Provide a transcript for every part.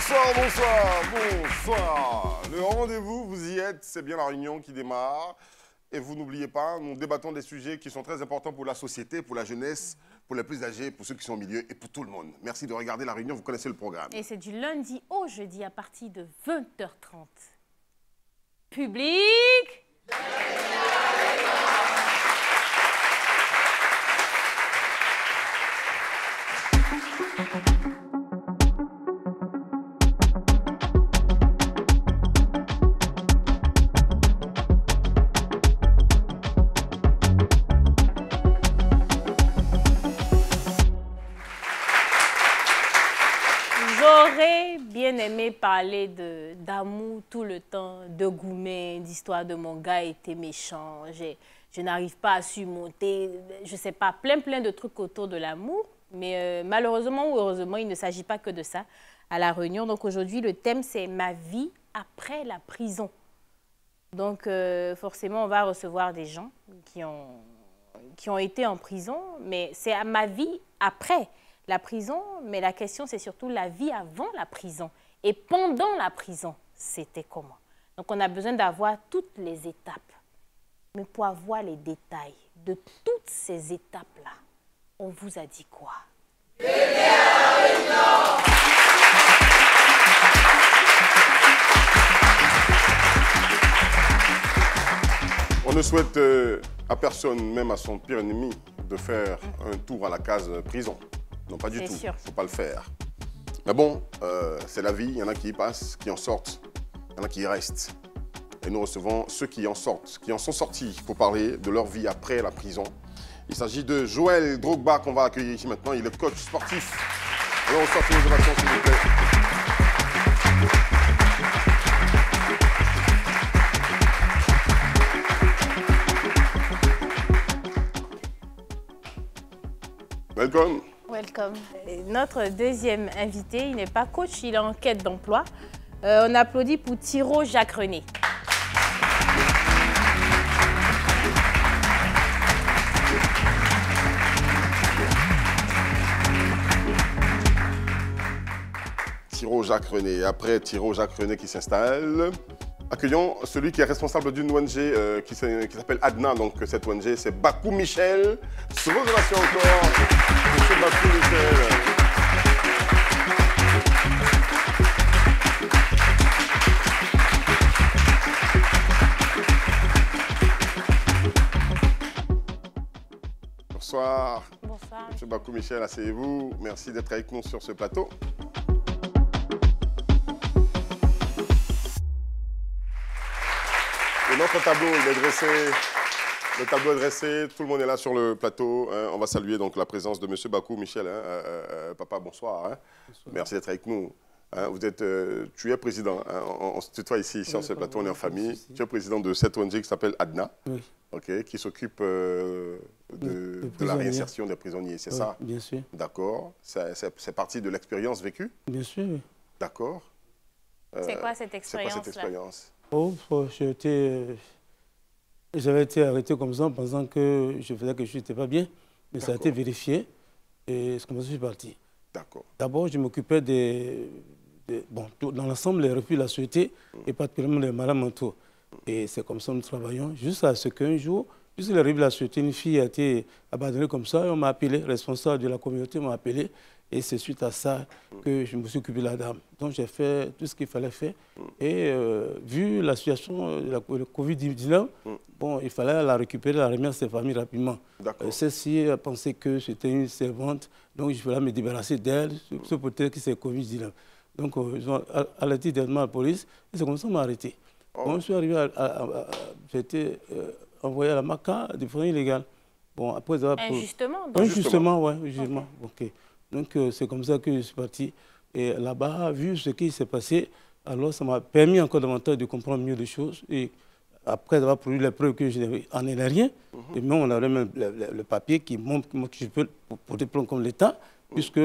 Bonsoir, bonsoir, bonsoir. Le rendez-vous, vous y êtes, c'est bien la réunion qui démarre. Et vous n'oubliez pas, nous débattons des sujets qui sont très importants pour la société, pour la jeunesse, pour les plus âgés, pour ceux qui sont au milieu et pour tout le monde. Merci de regarder la réunion, vous connaissez le programme. Et c'est du lundi au jeudi à partir de 20h30. Public. J'aurais bien aimé parler d'amour tout le temps, de Goumet, d'histoire de mon gars était méchant, je n'arrive pas à surmonter, je ne sais pas, plein de trucs autour de l'amour. Mais malheureusement ou heureusement, il ne s'agit pas que de ça à la réunion. Donc aujourd'hui, le thème, c'est ma vie après la prison. Donc forcément, on va recevoir des gens qui ont été en prison, mais c'est à ma vie après la prison, mais la question, c'est surtout la vie avant la prison. Et pendant la prison, c'était comment? Donc, on a besoin d'avoir toutes les étapes. Mais pour avoir les détails de toutes ces étapes-là, on vous a dit quoi? On ne souhaite à personne, même à son pire ennemi, de faire un tour à la case prison. Non, pas du tout. Il ne faut pas le faire. Mais bon, c'est la vie. Il y en a qui y passent, qui en sortent. Il y en a qui y restent. Et nous recevons ceux qui en sortent, qui en sont sortis pour parler de leur vie après la prison. Il s'agit de Joël Drogba qu'on va accueillir ici maintenant. Il est coach sportif. Alors on sort les ovations, s'il vous plaît. Welcome. Welcome. Et notre deuxième invité, il n'est pas coach, il est en quête d'emploi. On applaudit pour Thiro Jacques-René. Thiro Jacques-René. Après Thiro Jacques-René qui s'installe, accueillons celui qui est responsable d'une ONG qui s'appelle ADNA. Donc cette ONG, c'est Bakou Michel. Sur vos ovations encore, monsieur Bakou Michel. Bonsoir. Bonsoir. Monsieur Bakou Michel, asseyez-vous. Merci d'être avec nous sur ce plateau. Et notre tableau, il est dressé. Le tableau est dressé, tout le monde est là sur le plateau. Hein. On va saluer donc la présence de monsieur Bakou Michel. Hein. Papa, bonsoir. Hein. Bonsoir. Merci d'être avec nous. Hein. Tu es président. Hein. On se tutoie ici sur ce plateau, on est en famille. Tu es président de cette ONG qui s'appelle ADNA, okay, qui s'occupe de la réinsertion des prisonniers, c'est ça? Bien sûr. D'accord. C'est partie de l'expérience vécue? Bien sûr. D'accord. C'est quoi cette expérience? Oh, j'avais été arrêté comme ça en pensant que je faisais quelque chose qui n'était pas bien, mais ça a été vérifié et c'est comme ça que je suis parti. D'accord. D'abord, je m'occupais dans l'ensemble, les refus de la société et particulièrement les malades mentaux. Et c'est comme ça que nous travaillons, jusqu'à ce qu'un jour, puisque les refus de la société, une fille a été abandonnée comme ça, et on m'a appelé, responsable de la communauté m'a appelé, et c'est suite à ça que je me suis occupé de la dame. Donc j'ai fait tout ce qu'il fallait faire. Et vu la situation de la Covid-19, bon, il fallait la récupérer, la remettre à ses familles rapidement. Celle-ci a pensé que c'était une servante, donc je voulais me débarrasser d'elle, ce peut-être que c'est Covid-19. Donc ils ont alerté directement la police, et c'est comme ça qu'on m'a arrêté. Bon, je suis arrivé j'ai été envoyé à la MACA de façon illégale. Bon, après avoir... Injustement? Injustement, oui, injustement. Okay. Donc c'est comme ça que je suis parti. Et là-bas, vu ce qui s'est passé, alors ça m'a permis encore davantage de comprendre mieux les choses. Et après avoir produit les preuves que je n'en ai rien, et même on avait même le papier qui montre que je peux porter plainte comme l'État, puisque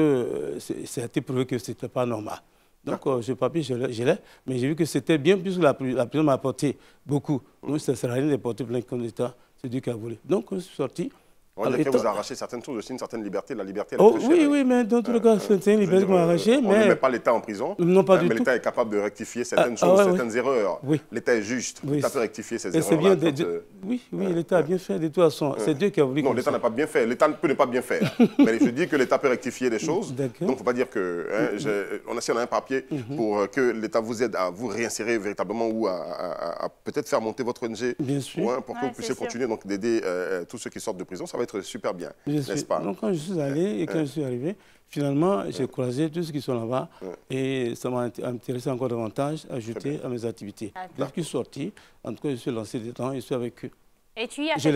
ça a été prouvé que ce n'était pas normal. Donc, ce papier, je l'ai, mais j'ai vu que c'était bien, puisque la prison m'a apporté beaucoup. Donc, ça ne sert à rien de porter plainte comme l'État, c'est Dieu qui a voulu. Donc, je suis sorti. On va dire que vous arrachez certaines choses aussi, une certaine liberté. La liberté, elle est très chère. Oui, oui, mais dans tous les cas, c'est une liberté qu'on a arrachée. On ne met pas l'État en prison, non, pas du mais tout. l'État est capable de rectifier certaines choses, certaines erreurs. Oui. L'État est juste. L'État peut rectifier ces erreurs. Oui, l'État a bien fait de toute façon. C'est Dieu qui a voulu. Non, l'État n'a pas bien fait. L'État peut ne pas bien faire. Mais je dis que l'État peut rectifier des choses. Donc, il ne faut pas dire que... Si on a un papier pour que l'État vous aide à vous réinsérer véritablement ou à peut-être faire monter votre ONG. Bien sûr. Pour que vous puissiez continuer d'aider tous ceux qui sortent de prison. Ça va être super bien, n'est-ce pas? Donc, quand je suis allé et quand je suis arrivé, finalement, j'ai croisé tous ceux qui sont là-bas et ça m'a intéressé encore davantage, ajouter à mes activités. Dès que je suis sorti, en tout cas, je suis lancé dedans et je suis avec eux. Et tu y as fait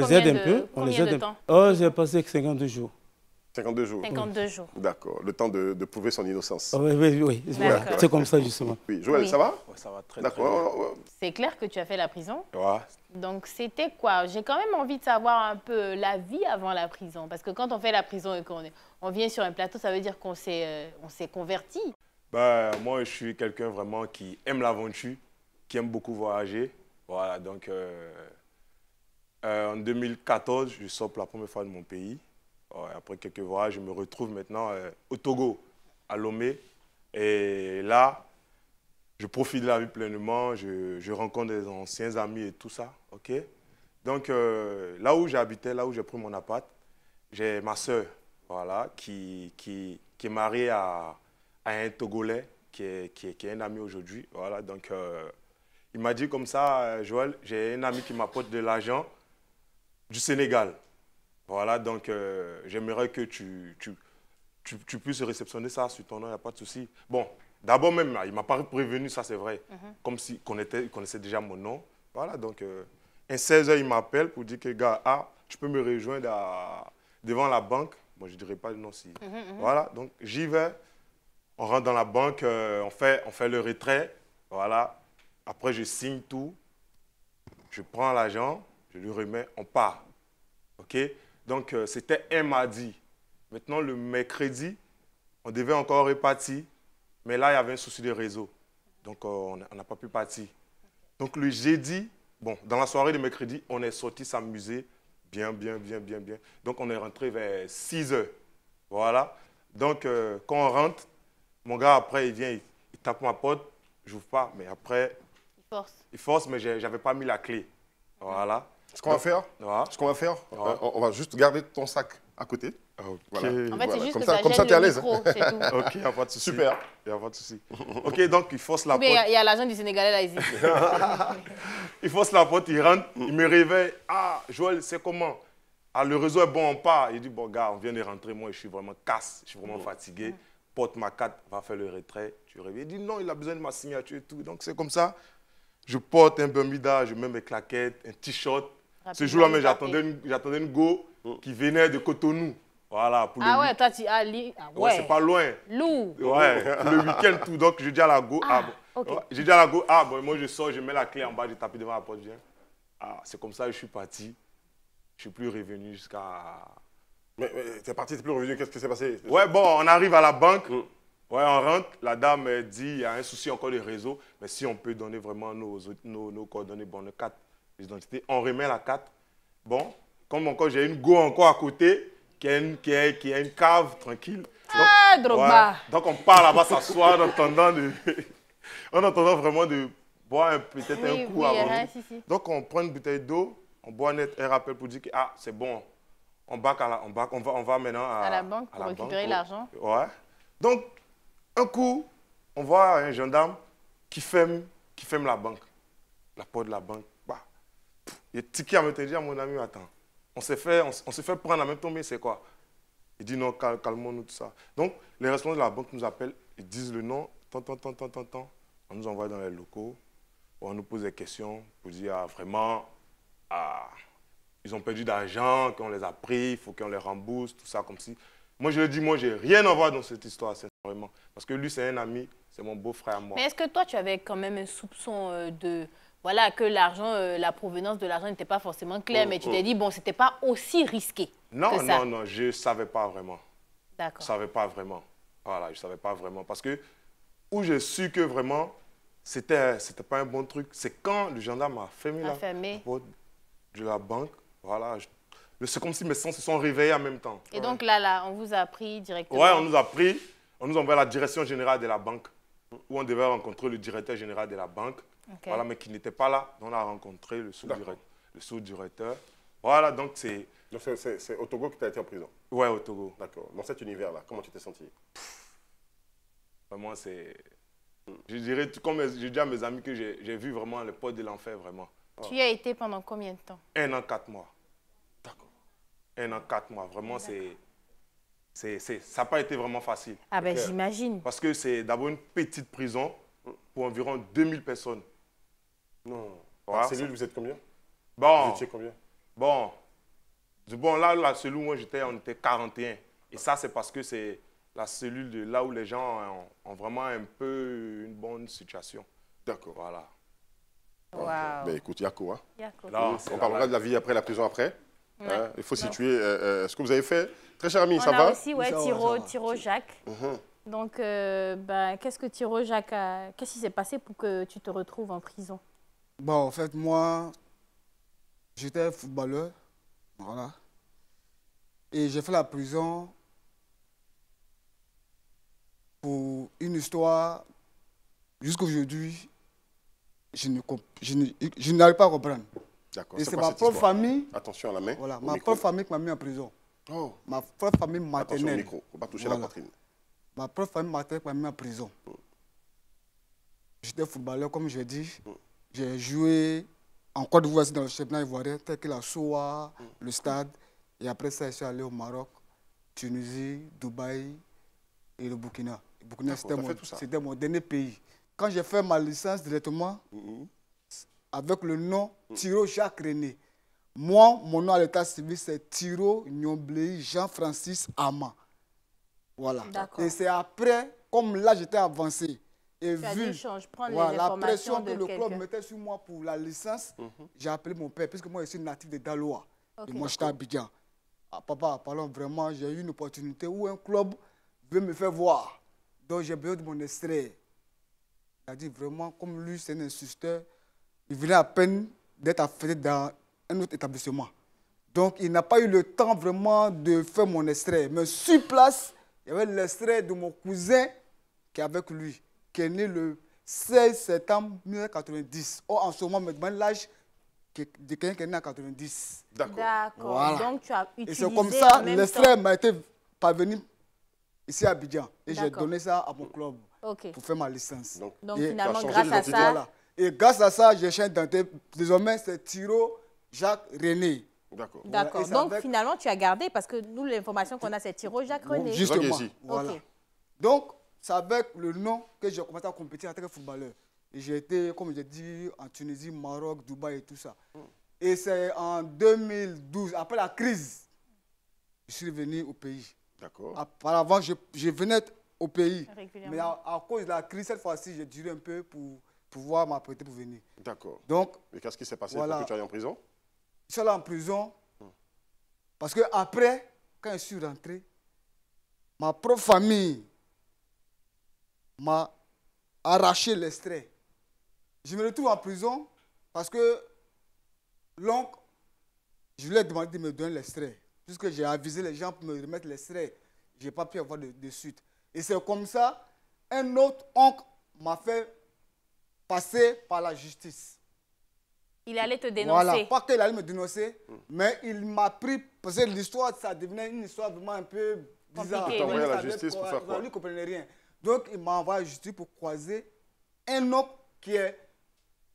combien de temps? Oh, j'ai passé 52 jours. 52 jours. 52 jours. D'accord. Le temps de prouver son innocence. Oui. C'est comme ça, justement. Oui. Joël, ça va? Ça va très bien. C'est clair que tu as fait la prison. Ouais. Donc, c'était quoi? J'ai quand même envie de savoir un peu la vie avant la prison. Parce que quand on fait la prison et qu'on vient sur un plateau, ça veut dire qu'on s'est converti. Moi, je suis quelqu'un vraiment qui aime l'aventure, qui aime beaucoup voyager. Voilà, donc en 2014, je sors pour la première fois de mon pays. Après quelques voyages, je me retrouve maintenant au Togo, à Lomé. Et là, je profite de la vie pleinement, je rencontre des anciens amis et tout ça. Okay? Donc, là où j'habitais, là où j'ai pris mon appart, j'ai ma soeur voilà, qui est mariée à un Togolais qui est un ami aujourd'hui. Voilà, donc, il m'a dit comme ça, Joël, j'ai un ami qui m'apporte de l'argent du Sénégal. Voilà, donc j'aimerais que tu puisses réceptionner ça sur ton nom, il n'y a pas de souci. Bon, d'abord même, il ne m'a pas prévenu, ça c'est vrai, comme s'il connaissait déjà mon nom. Voilà, donc à 16 h, il m'appelle pour dire que, gars, tu peux me rejoindre devant la banque. Bon, je ne dirai pas le nom si. Voilà, donc j'y vais, on rentre dans la banque, on fait le retrait. Voilà, après je signe tout, je prends l'argent, je lui remets, on part. OK? Donc, c'était un mardi. Maintenant, le mercredi, on devait encore repartir. Mais là, il y avait un souci de réseau. Donc, on n'a pas pu partir. Donc, le jeudi, bon, dans la soirée de mercredi, on est sorti s'amuser bien. Donc, on est rentré vers 6 h. Voilà. Donc, quand on rentre, mon gars, après, il vient, il tape ma porte. Je n'ouvre pas, mais après... Il force, mais je n'avais pas mis la clé. Voilà. Ce qu'on va faire, on va juste garder ton sac à côté. Okay. Voilà. En fait, c'est juste comme que ça, ça tu es à l'aise. Ok, il n'y a pas de souci. Super. Il n'y a pas de souci. OK, donc il force la porte. Il y a l'agent du Sénégalais là, ici. Il force la porte, il rentre, il me réveille. Ah, Joël, c'est comment? Ah, le réseau est bon, on part. Il dit, bon, gars, on vient de rentrer, moi, je suis vraiment casse, je suis vraiment fatigué. Porte ma carte, va faire le retrait. Tu reviens. Il dit, non, il a besoin de ma signature et tout. Donc, c'est comme ça. Je porte un Bermuda, je mets mes claquettes, un t-shirt. Ce jour-là, mais j'attendais une go qui venait de Cotonou. Voilà, pour ouais, toi, tu as ouais, c'est pas loin. Lourd. Ouais, le week-end, tout. Donc, je dis à la go, okay. Je dis à la go, bon, moi, je sors, je mets la clé en bas, je tape devant la porte, je viens. C'est comme ça que je suis parti. Je suis plus revenu jusqu'à... Mais t'es parti, t'es plus revenu, qu'est-ce qui s'est passé? Ouais, bon, on arrive à la banque. Ouais, on rentre. La dame dit, il y a un souci encore de réseau, mais si on peut donner vraiment nos coordonnées, bon, nos cartes d'identité, on remet la carte. Bon, comme encore j'ai une go encore à côté, qui a une cave tranquille. Donc, Drogba. Ouais, donc on part là-bas s'asseoir en attendant vraiment de boire peut-être un coup avant. Si. Donc on prend une bouteille d'eau, on boit net, un rappel pour dire que c'est bon, on va maintenant à la banque pour récupérer l'argent. Ouais. Donc un coup, on voit un gendarme qui ferme la banque, la porte de la banque. Il est tiqué à me dire, mon ami, attends, on s'est fait prendre en même temps, mais c'est quoi? Il dit non, calmons-nous, tout ça. Donc, les responsables de la banque nous appellent, ils disent le nom, tant. On nous envoie dans les locaux, on nous pose des questions pour dire vraiment, ils ont perdu d'argent, qu'on les a pris, il faut qu'on les rembourse, tout ça comme si. Moi, je lui dis, moi, j'ai rien à voir dans cette histoire, sincèrement. Parce que lui, c'est un ami, c'est mon beau-frère à moi. Mais est-ce que toi, tu avais quand même un soupçon de... Voilà, que l'argent, la provenance de l'argent n'était pas forcément claire, mais tu t'es dit, bon, c'était pas aussi risqué que ça. Non, je ne savais pas vraiment. D'accord. Je ne savais pas vraiment. Voilà, je ne savais pas vraiment. Parce que où j'ai su que vraiment, c'était pas un bon truc, c'est quand le gendarme a fermé la porte de la banque. Voilà, c'est comme si mes sens se sont réveillés en même temps. Et donc là, on vous a pris directement? Ouais, on nous a pris, on nous a envoyé à la direction générale de la banque, où on devait rencontrer le directeur général de la banque, voilà, mais qui n'était pas là. Donc on a rencontré le sous-directeur. Voilà, donc c'est... Donc c'est au Togo que tu as été en prison? Ouais, au Togo. D'accord. Dans cet univers-là, comment tu t'es senti? Vraiment, c'est... Je dirais, comme je dis à mes amis, que j'ai vu vraiment les portes de l'enfer, vraiment. Tu y as été pendant combien de temps? 1 an, 4 mois. D'accord. 1 an, 4 mois. Vraiment, ça n'a pas été vraiment facile. Ah ben, j'imagine. Parce que c'est d'abord une petite prison pour environ 2000 personnes. Non. Voilà, la cellule, vous êtes combien? Bon. Vous étiez combien? Bon, là, la cellule où moi j'étais, on était 41. Et ça, c'est parce que c'est la cellule de là où les gens ont vraiment un peu une bonne situation. D'accord. Voilà. Wow. Ben, écoute, Yako, hein. Yako. Là, On parlera de la vie après la prison après. Ouais. Hein. Il faut situer ce que vous avez fait. Très cher ami, ça on a va? aussi, ouais, Tiro Jacques. Donc, qu'est-ce que Tiro Jacques a... Qu'est-ce qui s'est passé pour que tu te retrouves en prison? Bon, en fait, moi, j'étais footballeur, voilà. Et j'ai fait la prison pour une histoire, jusqu'à aujourd'hui, je n'arrive pas à comprendre. D'accord. Et c'est ma propre famille, attention à la main. voilà, ma propre famille qui m'a mis en prison. Oh. Ma propre famille maternelle. Attention au micro, il ne faut pas toucher la poitrine. Ma propre famille maternelle qui m'a mis en prison. J'étais footballeur, comme je l'ai dit. J'ai joué en Côte d'Ivoire, dans le championnat ivoirien, tel que la SOA, le Stade. Et après ça, je suis allé au Maroc, Tunisie, Dubaï et le Burkina. Le Burkina, c'était mon dernier pays. Quand j'ai fait ma licence directement, avec le nom Tiro Jacques René, moi, mon nom à l'état civil, c'est Tiro Nyomblei Jean-Francis Ama. Voilà. Et c'est après, comme là, j'étais avancé. Et vu la pression que le club mettait sur moi pour la licence, j'ai appelé mon père, puisque moi je suis natif de Daloa. Et moi j'étais à Abidjan. Ah, papa, parlons vraiment, j'ai eu une opportunité où un club veut me faire voir. Donc j'ai besoin de mon extrait. Il a dit vraiment, comme lui c'est un instituteur, il venait à peine d'être affecté dans un autre établissement. Donc il n'a pas eu le temps vraiment de faire mon extrait. Mais sur place, il y avait l'extrait de mon cousin qui est avec lui, qui est né le 16 septembre 1990. Or, en ce moment, me demande l'âge de quelqu'un qui est né en 90. D'accord. Voilà. Donc, tu as utilisé. Et c'est comme ça, l'extrait m'a été parvenu ici à Abidjan. Et j'ai donné ça à mon club pour faire ma licence. Donc finalement, grâce à ça. Voilà. Et grâce à ça, j'ai changé d'identité. Désormais, c'est Tiro Jacques René. D'accord. D'accord. Donc finalement, tu as gardé, parce que nous, l'information qu'on a, c'est Tiro Jacques René. Justement. Voilà. Donc, c'est avec le nom que j'ai commencé à compétir en tant que footballeur. Et j'ai été, comme j'ai dit, en Tunisie, Maroc, Dubaï et tout ça. Et c'est en 2012, après la crise, je suis venu au pays. D'accord. Auparavant, je venais au pays. Mais à cause de la crise, cette fois-ci, j'ai duré un peu pour pouvoir m'apprêter pour venir. D'accord. Donc, et qu'est-ce qui s'est passé pour que tu ailles en prison? Je suis allé en prison parce que après, quand je suis rentré, ma propre famille m'a arraché l'extrait. Je me retrouve en prison parce que l'oncle, je lui ai demandé de me donner l'extrait. Puisque j'ai avisé les gens pour me remettre l'extrait, je n'ai pas pu avoir de suite. Et c'est comme ça, un autre oncle m'a fait passer par la justice. Il allait te dénoncer. Voilà, pas qu'il allait me dénoncer, mais il m'a pris, parce que l'histoire, ça devenait une histoire vraiment un peu bizarre. Il t'a envoyé à la justice pour faire quoi? Lui ne comprenait rien. Donc, il m'a envoyé à la justice pour croiser un homme qui est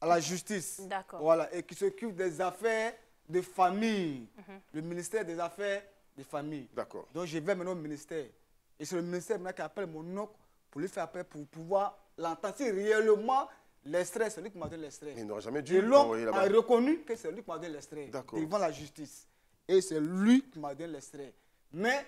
à la justice. D'accord. Voilà, et qui s'occupe des affaires de famille. Le ministère des Affaires de famille. D'accord. Donc, je vais maintenant au ministère. Et c'est le ministère maintenant qui appelle mon oncle pour lui faire appel pour pouvoir l'entendre. Si réellement l'extrait, c'est lui qui m'a donné l'extrait. Il n'aurait jamais dû l'envoyer là-bas. Il a reconnu que c'est lui qui m'a donné l'extrait devant la justice. Et c'est lui qui m'a donné l'extrait. Mais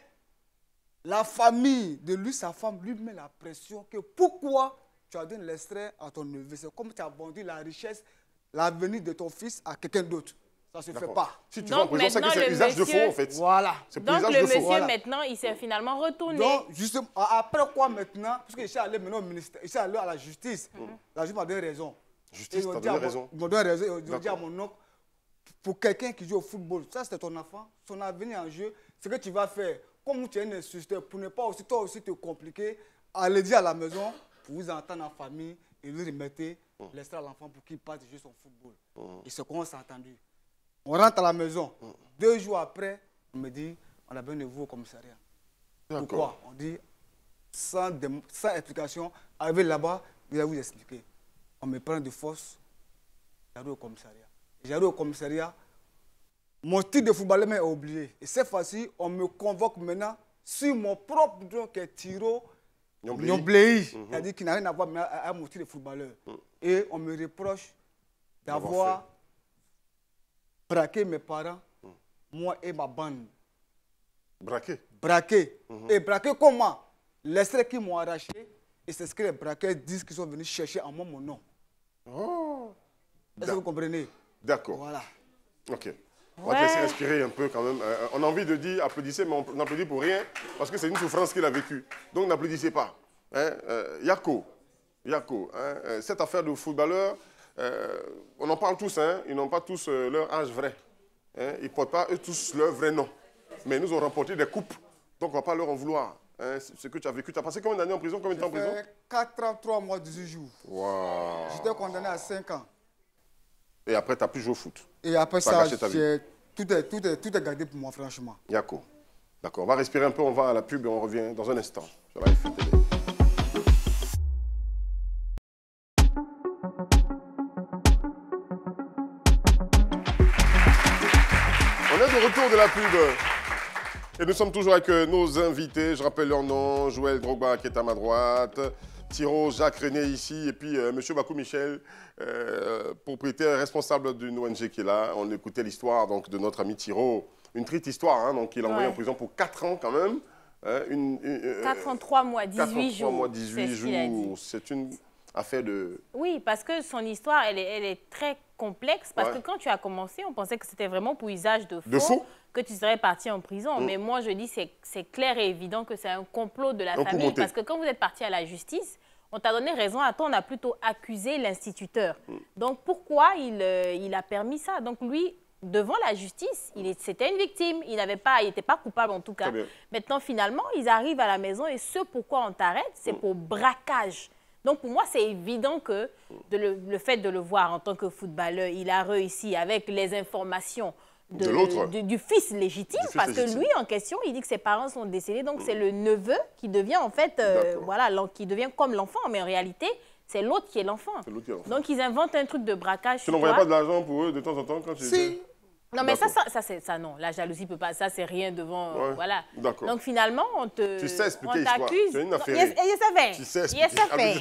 la famille de lui, sa femme, lui met la pression que pourquoi tu as donné l'extrait à ton neveu. C'est comme tu as vendu la richesse, l'avenir de ton fils à quelqu'un d'autre. Ça ne se fait pas. Si tu vas en prison, c'est que c'est usage de faux, en fait. Voilà. Donc le monsieur, maintenant, il s'est finalement retourné. Donc, justement, après quoi maintenant? Parce que je suis allé maintenant au ministère, je suis allé à la justice. La justice m'a donné raison. Justice t'a donné raison. Ils m'ont donné raison. Ils ont dit à mon oncle, pour quelqu'un qui joue au football, ça c'est ton enfant, son avenir en jeu, ce que tu vas faire, comme tu es un instituteur, pour ne pas aussi, toi aussi te compliquer, allez dire à la maison, pour vous entendre en famille, et lui remettez, laisser à l'enfant pour qu'il parte jouer son football. Et c'est qu'on s'est entendu. On rentre à la maison, 2 jours après, on me dit, on a besoin de vous au commissariat. Pourquoi? On dit, sans explication, arrivé là-bas, je vais vous expliquer. On me prend de force, j'arrive au commissariat. J'arrive au commissariat, mon titre de footballeur m'est oublié. Et cette fois-ci, on me convoque maintenant sur mon propre nom qui est Tiro Nyomblei. C'est-à-dire qu'il n'a rien à voir avec mon titre de footballeur. Et on me reproche d'avoir braqué mes parents, moi et ma bande. Braqué? Braqué. Et braqué comment? Les traits qui m'ont arraché, et c'est ce que les braqueurs disent qu'ils sont venus chercher en moi mon nom. Oh. Est-ce que vous comprenez? D'accord. Voilà. Ok. On va te laisser respirer un peu quand même. On a envie de dire applaudissez, mais on n'applaudit pour rien parce que c'est une souffrance qu'il a vécue. Donc n'applaudissez pas. Yako, cette affaire de footballeur, on en parle tous, hein, ils n'ont pas tous leur âge vrai. Hein, ils ne portent pas eux tous leur vrai nom. Mais ils nous ont remporté des coupes, donc on ne va pas leur en vouloir. Hein, ce que tu as vécu, tu as passé combien d'années en prison? Combien de temps en prison? 4 ans, 3 mois, 18 jours. Wow. J'étais condamné à 5 ans. Et après, tu n'as plus joué au foot? Et après ça, tout est gardé pour moi, franchement. Yako. D'accord, on va respirer un peu, on va à la pub et on revient dans un instant. Sur la FTV. On est de retour de la pub. Et nous sommes toujours avec nos invités. Je rappelle leur nom, Joël Drogba qui est à ma droite, Tiro Jacques René ici, et puis M. Bakou Michel, propriétaire responsable d'une ONG qui est là. On écoutait l'histoire de notre ami Tiro, une triste histoire, hein, donc il est envoyé en prison pour 4 ans quand même. 4 ans, 3 mois, 18 jours. 3 mois, 18 jours. C'est une affaire de... Oui, parce que son histoire, elle est très complexe, parce que quand tu as commencé, on pensait que c'était vraiment pour usage de faux, que tu serais parti en prison. Mais moi, je dis c'est clair et évident que c'est un complot de la famille, parce que quand vous êtes parti à la justice, on t'a donné raison à toi, on a plutôt accusé l'instituteur. Donc, pourquoi il a permis ça? Donc, lui, devant la justice, c'était une victime. Il n'était pas coupable, en tout cas. Maintenant, finalement, ils arrivent à la maison et ce pourquoi on t'arrête, c'est pour braquage. Donc, pour moi, c'est évident que le fait de le voir en tant que footballeur, il a réussi avec les informations du fils légitime, parce que lui, en question, il dit que ses parents sont décédés, donc c'est le neveu qui devient, en fait, qui devient comme l'enfant, mais en réalité, c'est l'autre qui est l'enfant. Donc, ils inventent un truc de braquage. Tu n'envoyais pas de l'argent pour eux de temps en temps quand tu étais... Non, mais ça, non. La jalousie peut pas. Ça, c'est rien devant. Voilà. Donc, finalement, on te. Tu sais expliquer l'histoire. Tu es une affaire. Tu sais expliquer.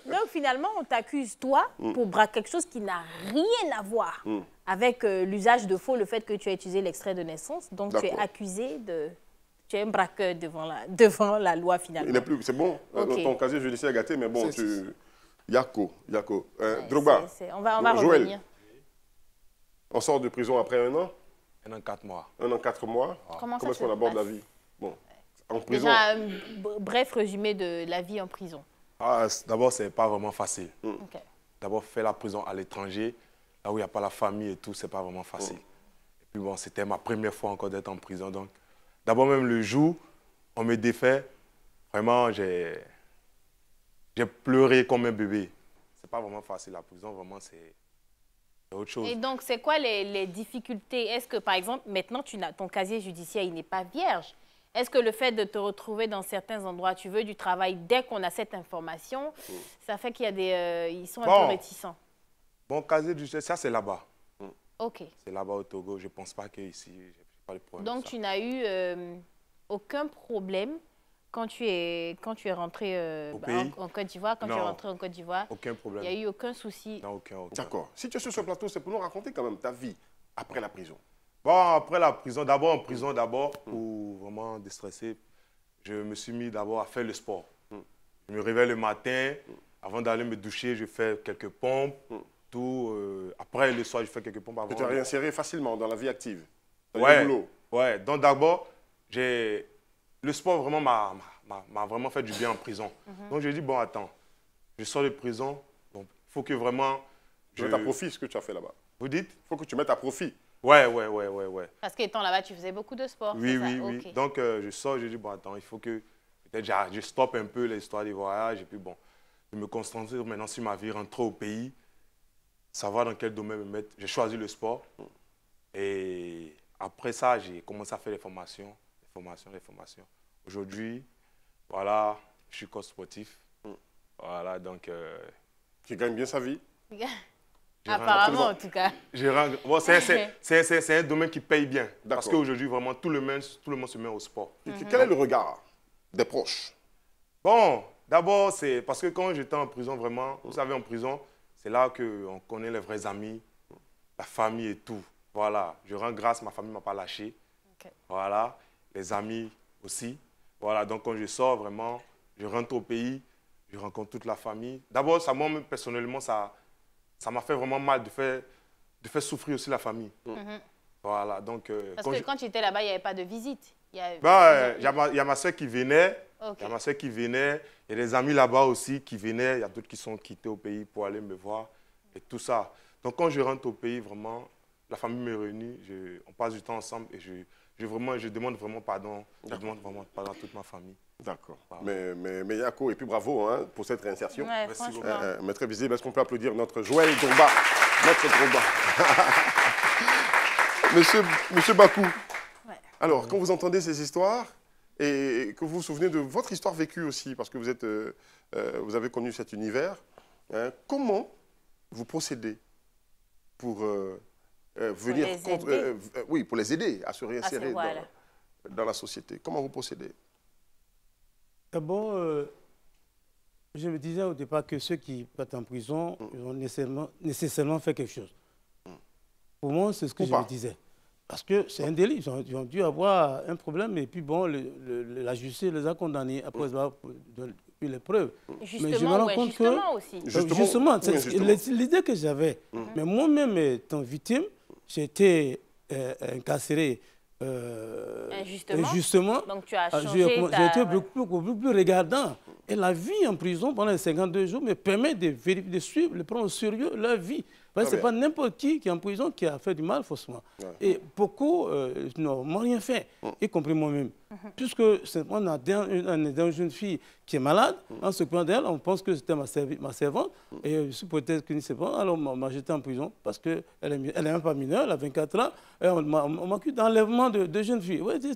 Donc, finalement, on t'accuse, toi, pour braquer quelque chose qui n'a rien à voir avec l'usage de faux, le fait que tu as utilisé l'extrait de naissance. Donc, tu es accusé de. Tu es un braqueur devant la loi, finalement. Il n'est plus. C'est bon. Ton casier judiciaire est gâté, mais bon, tu. Yako. Drogba. On va revenir. On sort de prison après 1 an? 1 an, 4 mois. 1 an, 4 mois. Comment est-ce qu'on aborde la vie? Bon, en prison. Déjà, un bref résumé de la vie en prison. D'abord, ce n'est pas vraiment facile. D'abord, faire la prison à l'étranger, là où il n'y a pas la famille et tout, ce n'est pas vraiment facile. Et puis bon, c'était ma première fois encore d'être en prison. Donc, d'abord, même le jour, on me défait, vraiment, j'ai pleuré comme un bébé. Ce n'est pas vraiment facile, la prison, vraiment, c'est... autre chose. Et donc, c'est quoi les difficultés? Est-ce que, par exemple, maintenant, ton casier judiciaire, il n'est pas vierge? Est-ce que le fait de te retrouver dans certains endroits, tu veux du travail, dès qu'on a cette information, ça fait qu'il y a des... ils sont un peu réticents? Mon casier judiciaire, ça, c'est là-bas. OK. C'est là-bas au Togo. Je ne pense pas qu'ici, je n'ai pas de problème. Donc, tu n'as eu aucun problème quand tu es rentré en Côte d'Ivoire, quand tu es rentré en Côte d'Ivoire, aucun problème. Il n'y a eu aucun souci. Non, aucun. D'accord. Si tu es sur ce plateau, c'est pour nous raconter quand même ta vie après la prison. Bon, après la prison, pour vraiment déstresser, je me suis mis d'abord à faire le sport. Je me réveille le matin, avant d'aller me doucher, je fais quelques pompes, tout. Après le soir, je fais quelques pompes. Avant. Tu t'es réinséré facilement dans la vie active? Ouais. Donc d'abord, le sport vraiment m'a vraiment fait du bien en prison. Donc je dis, bon, attends, je sors de prison, donc il faut que vraiment... C'est à profit ce que tu as fait là-bas? Vous dites? Il faut que tu mettes à profit. Ouais. Parce qu'étant là-bas, tu faisais beaucoup de sport. Oui. Okay. Donc, je sors, je dis, bon, attends, il faut que peut-être je stoppe un peu l'histoire des voyages et puis bon, je me concentre maintenant sur ma vie, rentrer au pays, savoir dans quel domaine me mettre. J'ai choisi le sport et après ça, j'ai commencé à faire des formations. Aujourd'hui, voilà, je suis coach sportif. Voilà, donc... Qui gagne bien sa vie? Apparemment, en tout cas. Bon, c'est un domaine qui paye bien. Parce qu'aujourd'hui, vraiment, tout le monde se met au sport. Quel est le regard des proches? Bon, d'abord, c'est parce que quand j'étais en prison, vraiment, vous savez, en prison, c'est là qu'on connaît les vrais amis, la famille et tout. Voilà, je rends grâce, ma famille ne m'a pas lâché. Okay. Voilà, les amis aussi. Voilà, donc quand je sors, vraiment, je rentre au pays, je rencontre toute la famille. D'abord, moi, personnellement, ça m'a fait vraiment mal de faire souffrir aussi la famille. Voilà, donc... Parce que quand tu étais là-bas, il n'y avait pas de visite. Il y a ma soeur qui venait. Okay. Il y a ma soeur qui venait. Il y a des amis là-bas aussi qui venaient. Il y a d'autres qui sont quittés au pays pour aller me voir et tout ça. Donc, quand je rentre au pays, vraiment, la famille me réunit. On passe du temps ensemble et je demande vraiment pardon. Je demande vraiment pardon à toute ma famille. D'accord. Mais Yako, et puis bravo hein, pour cette réinsertion. Ouais, merci beaucoup. Mais très visible. Est-ce qu'on peut applaudir notre Joël Drogba? Monsieur Bakou, alors, quand vous entendez ces histoires et que vous vous souvenez de votre histoire vécue aussi, parce que vous avez connu cet univers, hein, comment vous procédez pour venir pour les aider à se réinsérer dans la société? Comment vous procédez? D'abord, je me disais au départ que ceux qui partent en prison, ils ont nécessairement fait quelque chose. Pour moi, c'est ce que je me disais. Parce que c'est un délit. Ils ont dû avoir un problème et puis bon, la justice les a condamnés après avoir eu les preuves. Justement, mais je me rends compte justement, l'idée que j'avais, mais moi-même étant victime, j'ai été incarcéré injustement. Donc tu as changé j'ai été beaucoup plus regardant. Et la vie en prison pendant les 52 jours me permet de suivre, de prendre au sérieux leur vie. Ce n'est pas n'importe qui est en prison qui a fait du mal, forcément. Et beaucoup n'ont rien fait, y compris moi-même. Puisque on a une jeune fille qui est malade, en s'occupant d'elle, on pense que c'était ma servante, et peut-être qu'une servante, alors on m'a jeté en prison parce qu'elle n'est même pas mineure, elle a 24 ans, et on m'a accusé d'enlèvement de jeunes filles. Ouais, des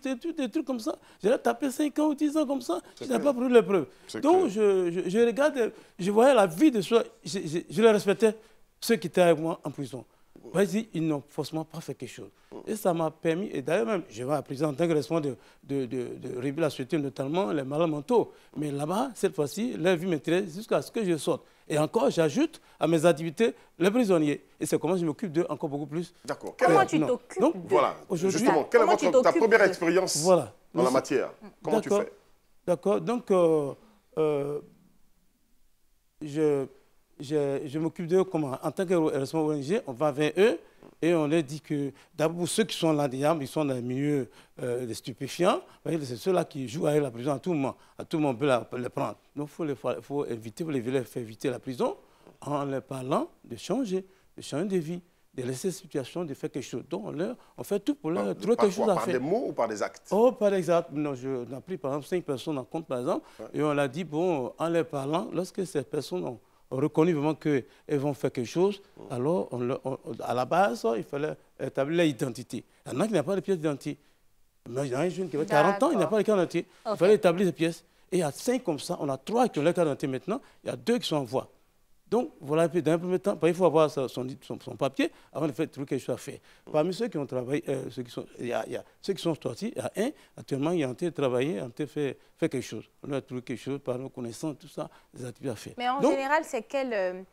trucs comme ça. J'ai tapé 5 ans ou 10 ans comme ça, je n'ai pas pris les preuves. Donc je regarde, je voyais la vie de soi, je les respectais. Ceux qui étaient avec moi en prison, ils n'ont forcément pas fait quelque chose. Et ça m'a permis, et d'ailleurs même, je vais à la prison en tant que responsable de révéler la société, notamment les malades mentaux. Mais là-bas, cette fois-ci, leur vie m'intéresse jusqu'à ce que je sorte. Et encore, j'ajoute à mes activités les prisonniers. Et c'est comment je m'occupe d'eux encore beaucoup plus. D'accord. Comment tu t'occupes d'eux? Voilà, justement, quelle est ta première expérience dans la matière? Comment tu fais? D'accord, donc je m'occupe d'eux en tant que responsable ONG, on va vers eux et on leur dit que d'abord ceux qui sont là, ils sont dans le milieu des stupéfiants, c'est ceux-là qui jouent avec la prison à tout moment. À tout moment, on peut les prendre. Donc il faut éviter, les faire éviter la prison en leur parlant de changer de vie, de laisser cette situation, de faire quelque chose. Donc on fait tout pour leur trouver quelque chose à faire. Par des mots ou par des actes? Oh, par des actes. Non, on a pris par exemple 5 personnes en compte, par exemple, et on leur dit, bon, en leur parlant, lorsque ces personnes ont reconnu vraiment qu'elles vont faire quelque chose, alors à la base, il fallait établir l'identité. Il y en a qui n'ont pas de pièce d'identité. Il y en a un jeune qui avait 40 ans, il n'a pas de carte d'identité. Il fallait établir ces pièces. Et il y a 5 comme ça, on a 3 qui ont leur carte d'identité maintenant, il y a 2 qui sont en voie. Donc, voilà, dans un premier temps, il faut avoir son papier avant de faire quelque chose à faire. Parmi ceux qui ont travaillé, ceux qui sont sortis, il y a un, actuellement, il a en train de travailler, en train de faire quelque chose. On a trouvé quelque chose par nos connaissances, tout ça, des activités à faire. Mais en général, c'est quelles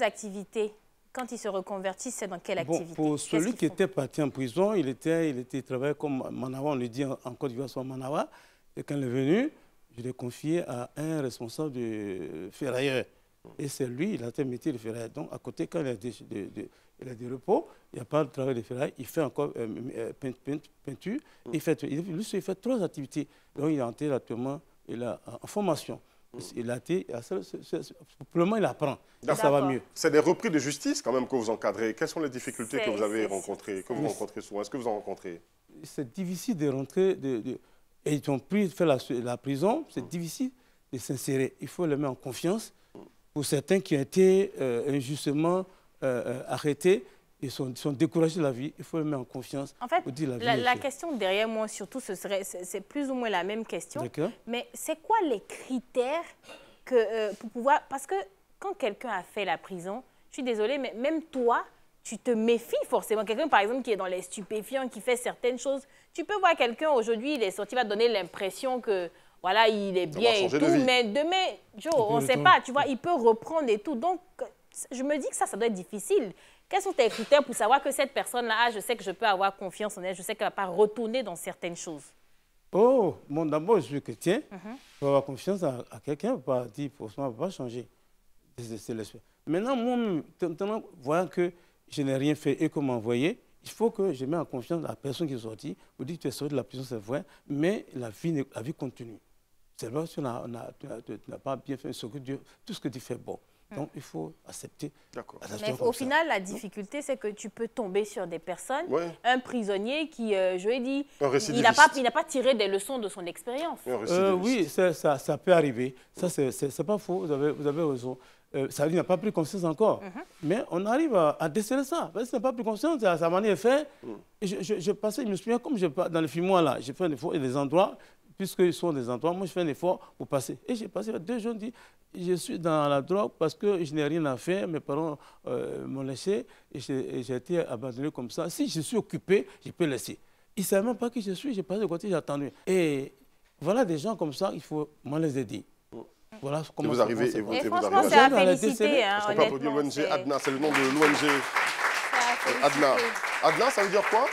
activités? Quand ils se reconvertissent, c'est dans quelle activité? Pour celui qui était parti en prison, il travaillait comme Manawa, on le dit en Côte d'Ivoire, soit Manawa. Et quand il est venu, je l'ai confié à un responsable de ferrailleur. Et c'est lui, il a été métier de ferraille. Donc, à côté, quand il a des repos, il n'y a pas de travail de ferraille, il fait encore peinture. Lui, il fait 3 activités. Donc, il est entré actuellement en formation. Il a été, pour le moment, il apprend. Ça va mieux. C'est des repris de justice quand même que vous encadrez. Quelles sont les difficultés que vous avez rencontrées, que vous rencontrez souvent? Est-ce que vous en rencontrez? C'est difficile de rentrer, et ils ont fait la prison, c'est difficile de s'insérer. Il faut les mettre en confiance. Pour certains qui ont été injustement arrêtés, ils sont découragés de la vie, il faut les mettre en confiance. En fait, la question derrière moi, surtout, c'est plus ou moins la même question. Mais c'est quoi les critères pour pouvoir... Parce que quand quelqu'un a fait la prison, je suis désolée, mais même toi, tu te méfies forcément. Quelqu'un, par exemple, qui est dans les stupéfiants, qui fait certaines choses, tu peux voir quelqu'un, aujourd'hui, il est sorti, va donner l'impression que, voilà, il est bien et tout, mais demain, Joe, on ne sait pas, tu vois, il peut reprendre et tout. Donc, je me dis que ça doit être difficile. Quels sont tes critères pour savoir que cette personne-là, je sais que je peux avoir confiance en elle, je sais qu'elle ne va pas retourner dans certaines choses? Oh, bon, d'abord, je suis chrétien. Il faut avoir confiance à quelqu'un, il ne faut pas dire, forcément, il ne faut pas changer. C'est l'esprit. Maintenant, moi, voyant que je n'ai rien fait et qu'on m'a envoyé, il faut que je mette en confiance la personne qui est sortie. Vous dites que tu es sorti de la prison, c'est vrai, mais la vie continue. C'est vrai que tu n'as pas bien fait tout ce que tu fais bon. Donc, il faut accepter. Mais au final, la difficulté, c'est que tu peux tomber sur des personnes, un prisonnier qui, je lui ai dit, il n'a pas tiré des leçons de son expérience. Oui, ça peut arriver. Ça, c'est pas faux, vous avez raison. Ça veut dire qu'il n'a pas pris conscience encore. Mais on arrive à déceler ça. Parce qu'il n'a pas pris conscience, sa manière est faite. Je me souviens, comme dans le film, là, j'ai fait un effort, et des endroits, puisqu'ils sont des endroits, moi je fais un effort pour passer. Et j'ai passé 2 jours, je dis, je suis dans la drogue parce que je n'ai rien à faire, mes parents m'ont laissé et j'ai été abandonné comme ça. Si je suis occupé, je peux laisser. Ils ne savaient même pas qui je suis, j'ai passé de côté, j'ai attendu. Et voilà des gens comme ça, il faut m'en les aider. Voilà comment vous arrivez et franchement, c'est à féliciter. Est-ce qu'on peut applaudir l'ONG ADNA? C'est le nom de l'ONG ADNA. ADNA, ça veut dire quoi?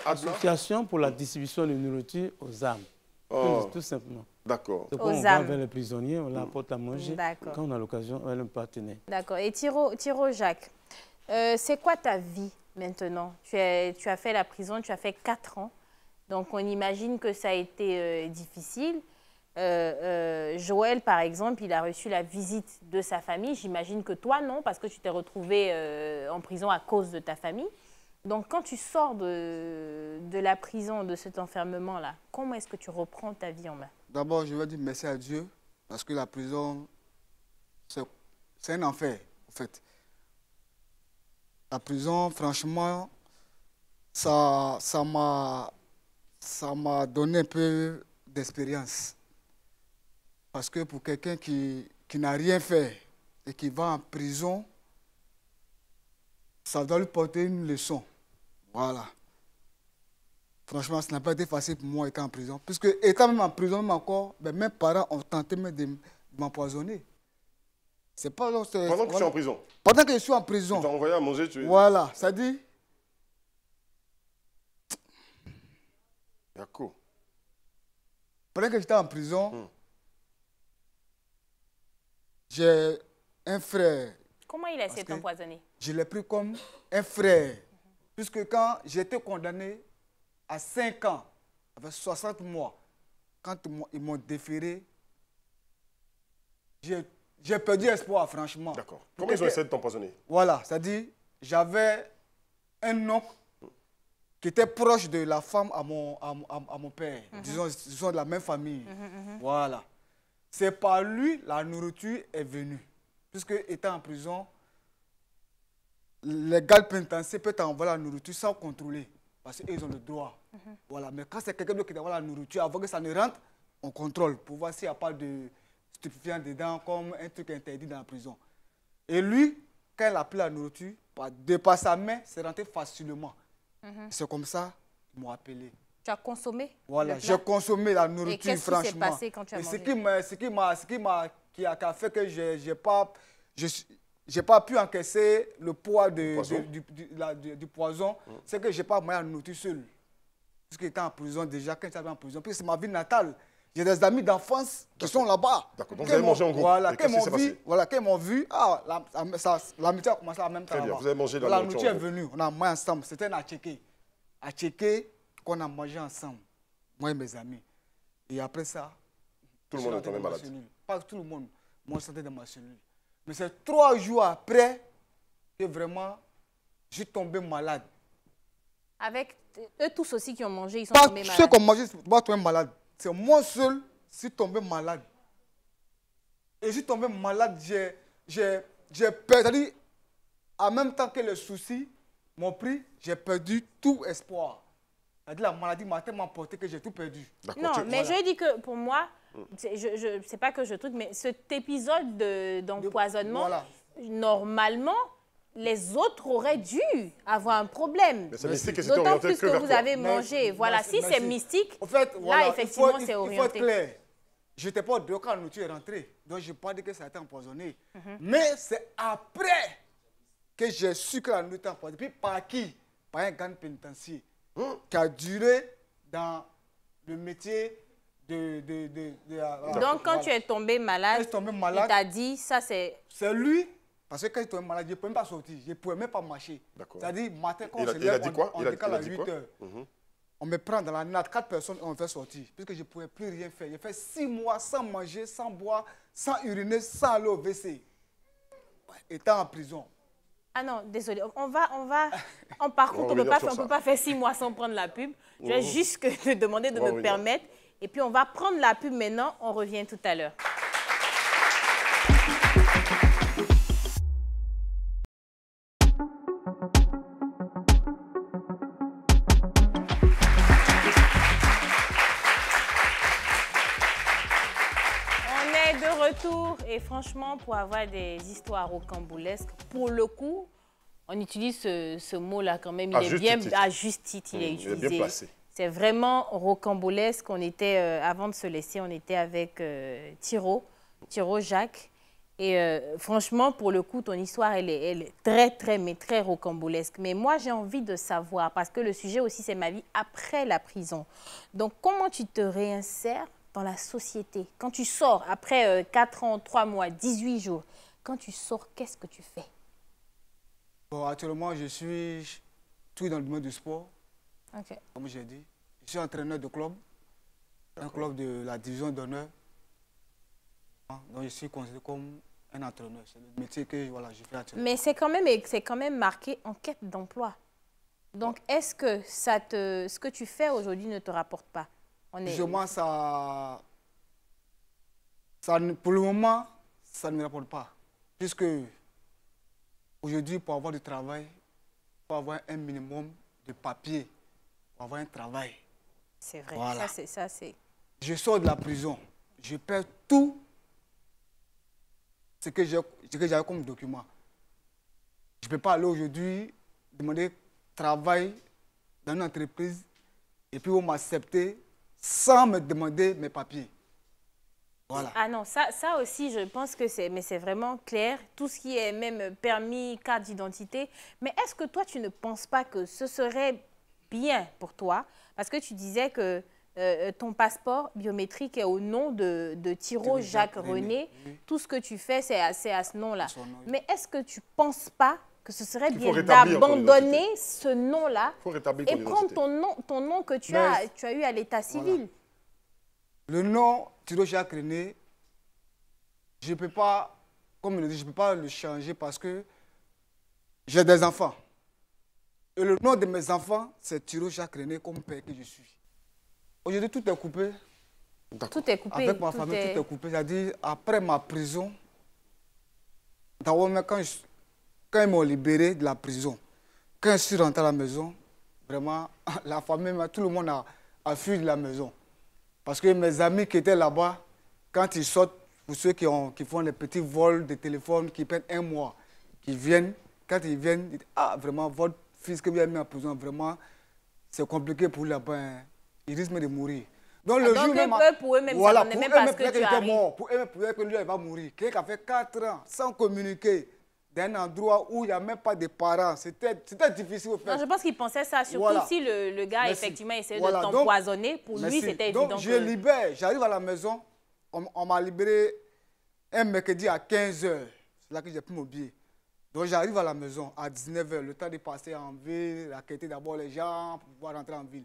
Association pour la distribution de nourriture aux âmes. Tout simplement. D'accord. Donc, on va vers les prisonniers, on leur apporte à manger quand on a l'occasion avec un partenaire. D'accord. Et Thiro Jacques, c'est quoi ta vie maintenant? Tu as fait la prison, tu as fait 4 ans. Donc, on imagine que ça a été difficile. Joël, par exemple, il a reçu la visite de sa famille. J'imagine que toi, non, parce que tu t'es retrouvé en prison à cause de ta famille. Donc, quand tu sors de la prison, de cet enfermement-là, comment est-ce que tu reprends ta vie en main? D'abord, je veux dire merci à Dieu, parce que la prison, c'est un enfer, en fait. La prison, franchement, ça m'a donné un peu d'expérience. Parce que pour quelqu'un qui n'a rien fait et qui va en prison, ça doit lui porter une leçon. Voilà. Franchement, ce n'a pas été facile pour moi étant en prison. Puisque étant même en prison, même encore, mes parents ont tenté de m'empoisonner. C'est pas... Pendant que tu es en prison? Pendant que je suis en prison. Tu t'as envoyé à manger, Voilà, ça dit... D'accord. Pendant que j'étais en prison, j'ai un frère. Comment il a essayé de t'empoisonner? Je l'ai pris comme un frère. Puisque quand j'étais condamné à 5 ans, avec 60 mois, quand ils m'ont déféré, j'ai perdu espoir, franchement. D'accord. Comment ils ont essayé de t'empoisonner? Voilà, c'est-à-dire, j'avais un oncle qui était proche de la femme à mon père. Disons de la même famille. Voilà. C'est par lui la nourriture est venue. Puisque, étant en prison, les gardes pénitentiaires peuvent t'envoyer la nourriture sans contrôler. Parce qu'ils ont le droit. Voilà. Mais quand c'est quelqu'un d'autre qui t'envoie la nourriture, avant que ça ne rentre, on contrôle pour voir s'il n'y a pas de stupéfiants dedans, comme un truc interdit dans la prison. Et lui, quand il a pris la nourriture, de par sa main, c'est rentré facilement. C'est comme ça qu'ils m'ont appelé. Tu as consommé? Voilà, j'ai consommé la nourriture, franchement. Et qu'est-ce qui s'est passé quand tu as mangé? Ce qui a fait que j'ai pas pu encaisser le poids du poison, c'est que je n'ai pas mangé la nourriture seule. Parce que j'étais en prison déjà, quand j'étais en prison, puis c'est ma ville natale. J'ai des amis d'enfance qui sont là-bas. D'accord, donc vous avez mangé en groupe. Voilà, quand ils m'ont vu, l'amitié a commencé en même temps. Très bien, vous avez mangé la nourriture. La nourriture est venue, on a mangé ensemble. C'était un attiéké. Attiéké qu'on a mangé ensemble, moi et mes amis. Et après ça... Tout le monde est tombé malade. Pas tout le monde. Moi, je sentais dans ma cellule. Mais c'est 3 jours après que vraiment, je suis tombé malade. Avec eux tous aussi qui ont mangé, ils sont Pas tombés malades. ceux qui ont mangé, ils ne sont pas tombés malades. C'est moi seul qui suis tombé malade. Et je suis tombé malade, j'ai perdu, en même temps que les soucis m'ont pris, j'ai perdu tout espoir. La maladie m'a tellement porté que j'ai tout perdu. Non, mais je dis que pour moi, je sais pas que je truc, mais cet épisode d'empoisonnement, normalement, les autres auraient dû avoir un problème. D'autant plus que vous avez mangé. Voilà, si c'est mystique, en fait, là, effectivement, c'est orienté. Il faut être clair. Je n'étais pas dehors quand la nourriture est rentrée. Donc, je ne peux pas dire que ça a été empoisonné. Mais c'est après que j'ai su que la nourriture était empoisonnée. Puis par qui? Par un gars pénitentiaire qui a duré dans le métier Donc, quand tu es tombé malade, il t'a dit, ça c'est... C'est lui, parce que quand il est tombé malade, je ne pouvais même pas sortir, je ne pouvais même pas marcher. C'est-à-dire, matin, quand on se lève, on décale à 8 heures. On me prend dans la natte, 4 personnes, on me fait sortir, puisque je ne pouvais plus rien faire. J'ai fait 6 mois sans manger, sans boire, sans uriner, sans aller au WC, étant en prison. Ah non, désolé. Par contre, on ne peut pas faire 6 mois sans prendre la pub. Je vais juste te demander de me permettre. Et puis, on va prendre la pub maintenant. On revient tout à l'heure. Retour et franchement, pour avoir des histoires rocambolesques, pour le coup, on utilise ce mot-là quand même. Il est bien à juste titre, il est utilisé. Il est bien placé. C'est vraiment rocambolesque. On était, avant de se laisser, on était avec Thiro Jacques. Et franchement, pour le coup, ton histoire, elle est très rocambolesque. Mais moi, j'ai envie de savoir, parce que le sujet aussi, c'est ma vie après la prison. Donc, comment tu te réinsères dans la société? Quand tu sors, après 4 ans, 3 mois, 18 jours, quand tu sors, qu'est-ce que tu fais? Bon, actuellement, je suis tout dans le domaine du sport. Okay. Comme j'ai dit, je suis entraîneur de club, un club de la division d'honneur. Donc, je suis considéré comme un entraîneur. C'est le métier que voilà, je fais actuellement. Mais c'est quand même marqué en quête d'emploi. Donc, est-ce que ce que tu fais aujourd'hui ne te rapporte pas? Justement, pour le moment, ça ne me rapporte pas. Puisque aujourd'hui, pour avoir du travail, il faut avoir un minimum de papier pour avoir un travail. C'est vrai, voilà. ça c'est... Je sors de la prison, je perds tout ce que j'avais comme document. Je ne peux pas aller aujourd'hui demander travail dans une entreprise et puis on m'accepter sans me demander mes papiers. Voilà. Ah non, ça aussi, je pense que c'est vraiment clair. Tout ce qui est même permis, carte d'identité. Mais est-ce que toi, tu ne penses pas que ce serait bien pour toi? Parce que tu disais que ton passeport biométrique est au nom de Thiro Jacques René. Oui. Tout ce que tu fais, c'est à ce nom-là. Mais est-ce que tu ne penses pas que ce serait bien d'abandonner ce nom-là et prendre ton nom que tu as eu à l'état civil? Le nom Thiro Jacques René, je ne peux pas, comme je le dis, je ne peux pas le changer parce que j'ai des enfants. Et le nom de mes enfants, c'est Thiro Jacques René comme père que je suis. Aujourd'hui, tout est coupé. Tout est coupé. Avec ma famille, tout est coupé. C'est-à-dire, après ma prison, d'abord, quand ils m'ont libéré de la prison, quand je suis rentré à la maison, vraiment, la famille, tout le monde a fui de la maison. Parce que mes amis qui étaient là-bas, quand ils sortent, pour ceux qui font les petits vols de téléphone, qui prennent 1 mois, qui viennent, quand ils viennent, ils disent, ah, vraiment, votre fils que vous avez mis en prison, vraiment, c'est compliqué pour lui là-bas. Hein. Il risque de mourir. Donc, le jour même, pour eux même, voilà, ça n'est même pas ce que tu arrives. Mort. Pour eux même, que lui, il va mourir. Quelqu'un qui a fait 4 ans sans communiquer d'un endroit où il n'y a même pas de parents. C'était difficile au fait. Non, je pense qu'il pensait ça, surtout si le gars, effectivement, essayait de t'empoisonner. Pour lui, c'était évident. Donc, je libère. J'arrive à la maison. On m'a libéré un mercredi à 15h. C'est là que j'ai pris mon billet. Donc, j'arrive à la maison à 19h. Le temps de passer en ville, raqueter d'abord les gens pour pouvoir rentrer en ville.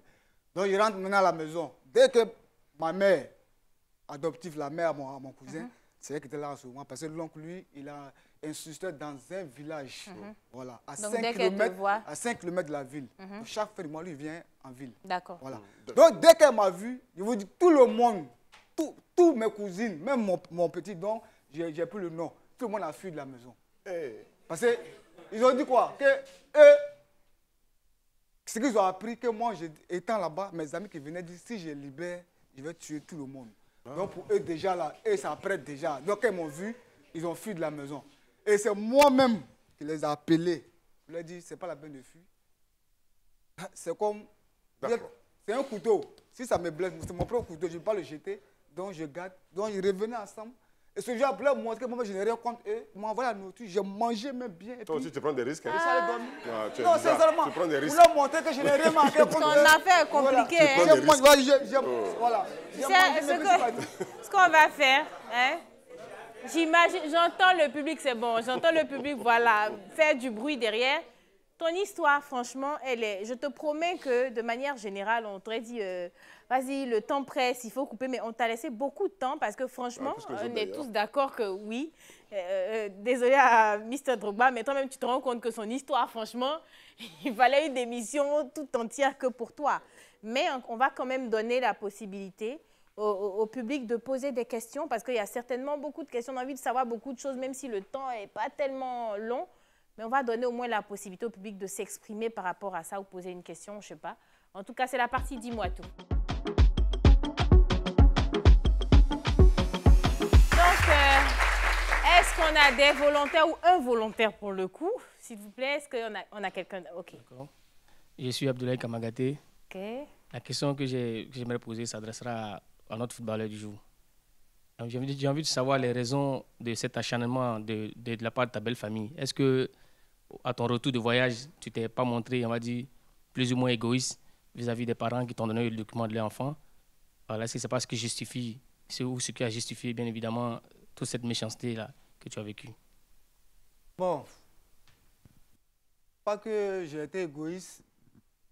Donc, je rentre maintenant à la maison. Dès que ma mère adoptive, la mère à mon cousin, c'est elle qui était là en ce moment. Parce que l'oncle, lui, il a insisté dans un village, voilà, à 5 km de la ville. Donc, chaque fin de mois, lui, il vient en ville. D'accord. Voilà. Donc, dès qu'elle m'a vu, je vous dis, tout le monde, tous mes cousines, même mon petit don, j'ai plus le nom. Tout le monde a fui de la maison. Parce qu'ils ont dit quoi? Que eux, ce qu'ils ont appris, que moi, étant là-bas, mes amis qui venaient dire, si je libère, je vais tuer tout le monde. Donc pour eux déjà là, eux s'apprêtent déjà. Donc quand ils m'ont vu, ils ont fui de la maison. Et c'est moi-même qui les ai appelés. Je leur ai dit, c'est pas la peine de fuir. C'est comme, c'est un couteau. Si ça me blesse, c'est mon propre couteau, je ne vais pas le jeter. Donc je garde, donc ils revenaient ensemble. Et ce jour-là, pour montrer que moi, je n'ai rien contre eux, ils m'ont envoyé la nourriture, j'ai mangé même bien. Et toi aussi, tu prends des risques. Hein? Non, sincèrement, tu prends des risques. Pour leur montrer que je n'ai rien manqué contre eux. Ton affaire est compliquée. Voilà. Ce qu'on va faire, hein? J'imagine, j'entends le public, c'est bon, j'entends le public, voilà, faire du bruit derrière. Ton histoire, franchement, elle est... Je te promets que, de manière générale, on t'aurait dit, vas-y, le temps presse, il faut couper, mais on t'a laissé beaucoup de temps parce que, franchement, on est tous d'accord que oui. Désolé à Mr. Drogba, mais toi-même, tu te rends compte que son histoire, franchement, il fallait une émission tout entière que pour toi. Mais on va quand même donner la possibilité au public de poser des questions parce qu'il y a certainement beaucoup de questions. On a envie de savoir beaucoup de choses, même si le temps n'est pas tellement long. Mais on va donner au moins la possibilité au public de s'exprimer par rapport à ça ou poser une question, je ne sais pas. En tout cas, c'est la partie Dis-moi tout. Donc, est-ce qu'on a des volontaires ou un volontaire pour le coup? S'il vous plaît, est-ce qu'on a quelqu'un? Ok. D'accord. Je suis Abdoulaye Kamagaté. Ok. La question que j'aimerais poser s'adressera à notre footballeur du jour. J'ai envie de savoir les raisons de cet acharnement de la part de ta belle famille. Est-ce que, à ton retour de voyage, tu t'es pas montré, on va dire, plus ou moins égoïste vis-à-vis des parents qui t'ont donné le document de leur enfant? Alors, est-ce que c'est pas ce qui justifie, ce qui a justifié, bien évidemment, toute cette méchanceté-là que tu as vécue? Bon, pas que j'ai été égoïste,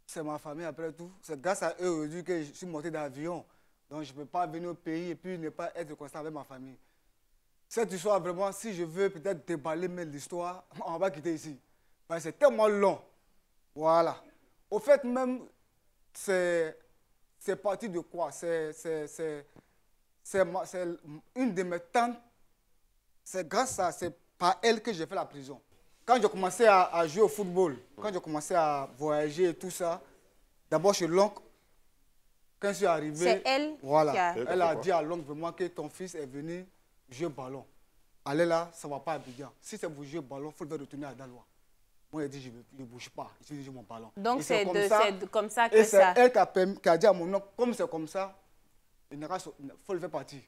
c'est ma famille après tout. C'est grâce à eux aujourd'hui que je suis monté d'avion. Donc, je ne peux pas venir au pays et puis ne pas être constant avec ma famille. Cette histoire, vraiment, si je veux peut-être déballer l'histoire, on va quitter ici. C'est tellement long. Voilà. Au fait, même, c'est parti de quoi? C'est une de mes tantes. C'est grâce à, c'est par elle que j'ai fait la prison. Quand j'ai commencé à jouer au football, quand j'ai commencé à voyager et tout ça, d'abord chez l'oncle, quand je suis arrivé, c'est elle, voilà, elle a dit à l'oncle vraiment que ton fils est venu jouer au ballon. Allez là, ça ne va pas à Abidjan. Si c'est pour jouer au ballon, il faut le faire retourner à Daloa. Moi, elle dit, je ne bouge pas, je vais jouer mon ballon. Donc c'est comme ça que et ça... c'est elle qui a dit à mon oncle, comme c'est comme ça, il faut le faire partir.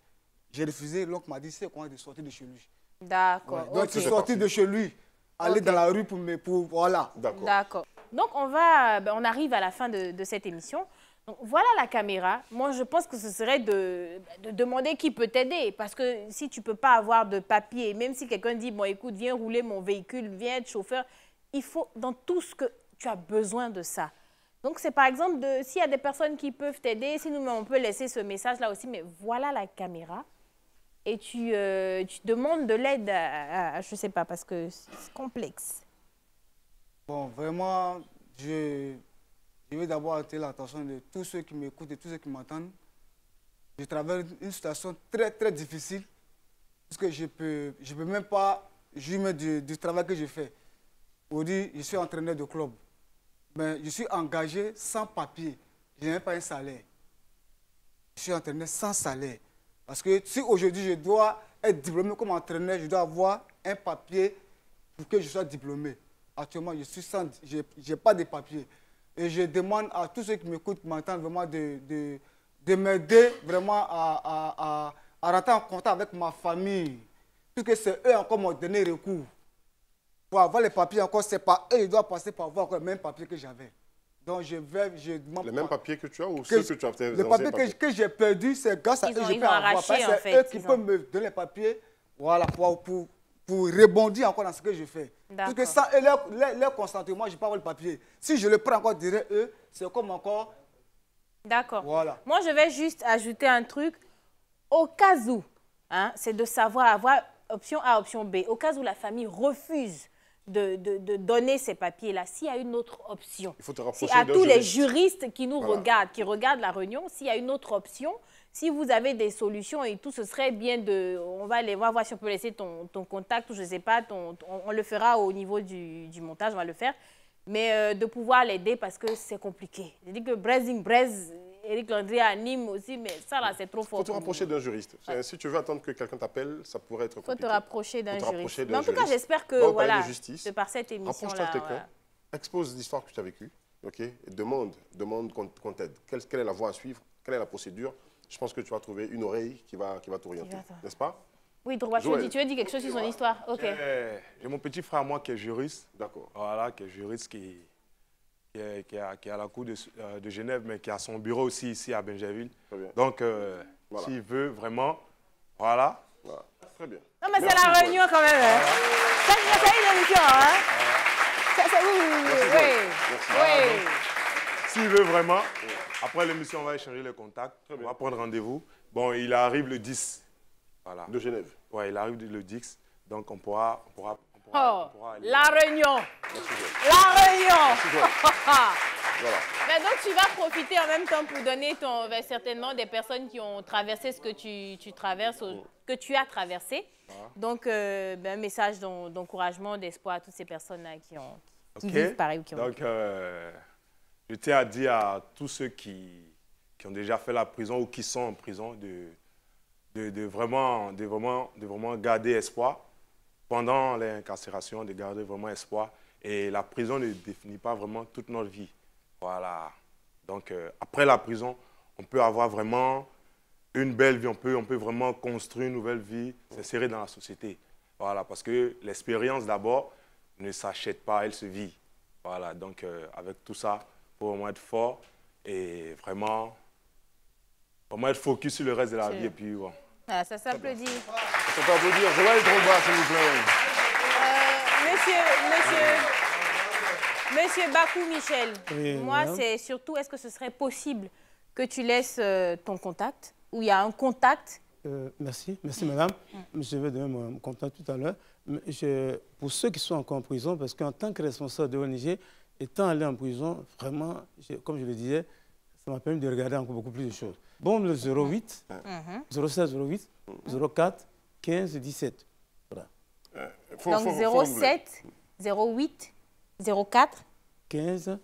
J'ai refusé, l'oncle m'a dit, c'est quoi de sortir de chez lui. D'accord. Ouais. Donc tu es sorti de chez lui, aller dans la rue pour voilà. D'accord. Donc on arrive à la fin de cette émission. Donc, voilà la caméra. Moi, je pense que ce serait de demander qui peut t'aider. Parce que si tu ne peux pas avoir de papier, même si quelqu'un dit, bon, écoute, viens rouler mon véhicule, viens être chauffeur, il faut, dans tout ce que tu as besoin de ça. Donc, c'est par exemple, s'il y a des personnes qui peuvent t'aider, si nous, on peut laisser ce message-là aussi, mais voilà la caméra. Et tu demandes de l'aide à je ne sais pas, parce que c'est complexe. Bon, vraiment, je veux d'abord attirer l'attention de tous ceux qui m'écoutent et tous ceux qui m'entendent. Je traverse une situation très, très difficile parce que je peux même pas jouir du travail que je fais. Aujourd'hui, je suis entraîneur de club, mais je suis engagé sans papier. Je n'ai même pas un salaire. Je suis entraîneur sans salaire. Parce que si aujourd'hui je dois être diplômé comme entraîneur, je dois avoir un papier pour que je sois diplômé. Actuellement, je n'ai pas de papier. Et je demande à tous ceux qui m'écoutent, m'entendent vraiment de m'aider vraiment à rentrer en contact avec ma famille. Puisque c'est eux encore mon dernier recours. Pour avoir les papiers encore, c'est pas eux, ils doivent passer par avoir encore le même papier que j'avais. Donc je demande... Le même papier que tu as ou ceux que tu as fait? Le papier que j'ai perdu, c'est grâce à eux que je peux avoir. C'est eux qui peuvent me donner les papiers, voilà, pour rebondir encore dans ce que je fais. Parce que sans leur consentement, je n'ai pas avoir le papier. Si je le prends encore derrière eux, c'est comme encore... D'accord. Voilà. Moi, je vais juste ajouter un truc. au cas où, hein, c'est de savoir avoir option A, option B, au cas où la famille refuse de donner ces papiers-là, s'il y a une autre option. Il faut te rapprocher à tous les juriste. juristes qui nous regardent, qui regardent la réunion, s'il y a une autre option, si vous avez des solutions et tout, ce serait bien de... On va voir si on peut laisser ton contact ou je ne sais pas, on le fera au niveau du montage, on va le faire. Mais de pouvoir l'aider parce que c'est compliqué. Je dis que Braise, Éric Landry anime aussi, mais ça là, c'est trop fort. Il faut te rapprocher d'un juriste. Ouais. Si tu veux attendre que quelqu'un t'appelle, ça pourrait être compliqué. Il faut te rapprocher d'un juriste. Mais en tout juriste. cas, j'espère que, voilà, de par cette émission-là... Rapproche-toi de quelqu'un, expose l'histoire que tu as vécue, ok? Et demande qu'on t'aide. Quelle est la voie à suivre? Quelle est la procédure? Je pense que tu vas trouver une oreille qui va t'orienter, n'est-ce pas? Oui, Droit, tu veux dire quelque chose sur son histoire? Ok. J'ai mon petit frère, moi, qui est juriste. D'accord. Voilà, qui est juriste, qui est à la cour de Genève, mais qui a son bureau aussi ici à Benjerville. Donc, voilà. S'il veut vraiment, voilà. Très bien. Non, mais c'est la réunion quand même. Hein. C'est une émission. Hein. Oui. S'il veut vraiment, après l'émission, on va échanger les contacts. On va prendre rendez-vous. Bon, il arrive le 10. Voilà. De Genève. Oui, il arrive le 10. Donc, on pourra aller. La réunion. La réunion. Voilà. Mais donc, tu vas profiter en même temps pour donner certainement des personnes qui ont traversé ce que tu traverses, que tu as traversé. Donc, un message d'encouragement, d'espoir à toutes ces personnes-là qui vivent pareil ou qui ont... Donc, je tiens à dire à tous ceux qui ont déjà fait la prison ou qui sont en prison de vraiment garder espoir pendant l'incarcération, de garder vraiment espoir. Et la prison ne définit pas vraiment toute notre vie. Voilà. Donc, après la prison, on peut avoir vraiment une belle vie. On peut vraiment construire une nouvelle vie, s'insérer dans la société. Voilà. Parce que l'expérience, d'abord, ne s'achète pas, elle se vit. Voilà. Donc, avec tout ça, il faut vraiment être fort et vraiment être focus sur le reste de la vie. Et puis, bon. Ah, ça s'applaudit. Ça peut applaudir. Je vais aller trop bas, s'il vous plaît. Monsieur Bakou Michel, oui, moi, c'est surtout, est-ce que ce serait possible que tu laisses ton contact, où il y a un contact? Merci madame. Je vais donner mon contact tout à l'heure. Pour ceux qui sont encore en prison, parce qu'en tant que responsable de l'ONG, étant allé en prison, vraiment, comme je le disais, ça m'a permis de regarder encore beaucoup plus de choses. Bombe le 08, 07 08, 04, 15, 17. Voilà. Donc 07, 08, 04, 15,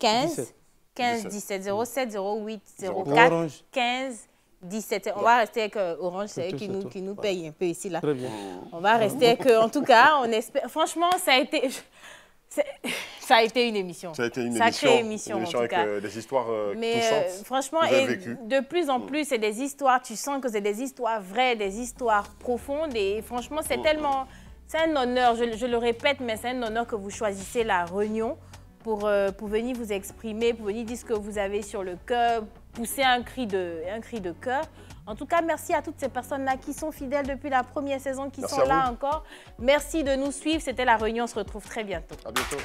17, 07, 08, 04, 15, 17. On va rester avec Orange, c'est eux qui nous payent un peu ici. Là. Très bien. On va rester avec en tout cas, on espère. Franchement, ça a été une émission. Ça a été une sacrée émission en tout cas. Avec des histoires touchantes. Franchement, et de plus en plus, c'est des histoires, tu sens que c'est des histoires vraies, des histoires profondes. Et franchement, c'est tellement... C'est un honneur, je le répète, mais c'est un honneur que vous choisissez la réunion pour venir vous exprimer, pour venir dire ce que vous avez sur le cœur, pousser un cri de cœur. En tout cas, merci à toutes ces personnes-là qui sont fidèles depuis la première saison, qui sont là encore. Merci de nous suivre. C'était La Réunion. On se retrouve très bientôt. À bientôt.